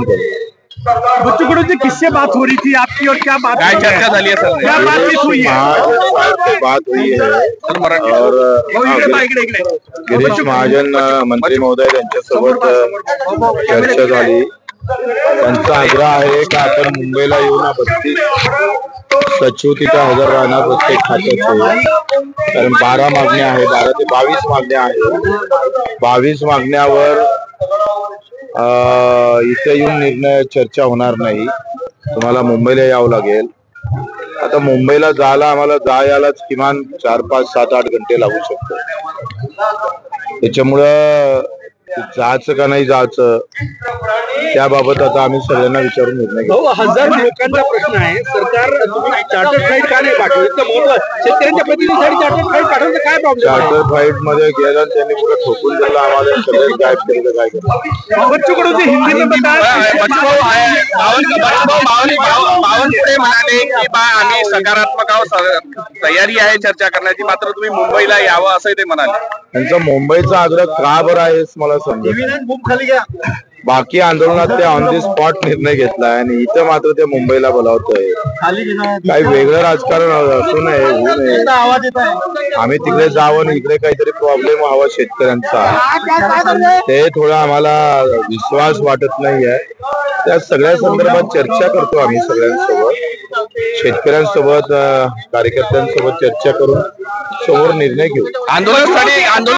आंदोलन करू। बच्चू कडू जी किससे बात हो रही थी आपकी और क्या बात चर्चा झाली है सर? क्या बातचीत हुई है? से बात हुई है और गिरीश महाजन मंत्री महोदय यांच्यासोबत चर्चा झाली। त्यांचा आग्रह आहे की आपण मुंबईला येऊन 32 सचिव तिथे हजर राहणार प्रत्येक खात्याचे, कारण 12 मागण्या आहेत, 12 ते 22 मागण्या आहेत। 22 मागण्यावर इथे येऊन निर्णय चर्चा होणार नाही, तुम्हाला मुंबईला यावं लागेल। आता मुंबईला जायला आम्हाला यायलाच किमान 4, 5, 7, 8 घंटे लागू शकतो। त्याच्यामुळं जायचं का नाही जायचं त्याबाबत आता आम्ही सगळ्यांना विचारून निर्णय घेऊ। हजार लोकांचा प्रश्न आहे, सरकार चार्टर्ड फ्लाईट का नाही पाठवत? इतकं महत्त्व शेतकऱ्यांच्या प्रतिनिधीसाठी चार्टर्ड फ्लाईट पाठवण्याचं काय प्रॉब्लेम? चार्टर फ्लाईट मध्ये गेला त्यांनी पुढे ठोकून दिलं आम्हाला, सगळे गायब केलं, काय केलं? बच्चू कडू जी हिंदी में बावनकुळे म्हणाले की बा आम्ही सकारात्मक आहोत, तयारी आहे चर्चा करण्याची, मात्र तुम्ही मुंबईला यावं असं ते म्हणाले। त्यांचा मुंबईचा आग्रह का बरं आहे मला समजत। बाकी आंदोलनात ते ऑन दी स्पॉट निर्णय घेतलाय आणि इथं मात्र ते मुंबईला बोलावतोय। काही वेगळं राजकारण असू नये, होऊ नये। आम्ही तिकडे जावं आणि इकडे काहीतरी प्रॉब्लेम हवा शेतकऱ्यांचा, ते थोडं आम्हाला विश्वास वाटत नाहीये। त्या सगळ्या संदर्भात चर्चा करतो आम्ही सगळ्यांसोबत, शेतकऱ्यांसोबत, कार्यकर्त्यांसोबत चर्चा करून समोर निर्णय घेऊ। आंदोलन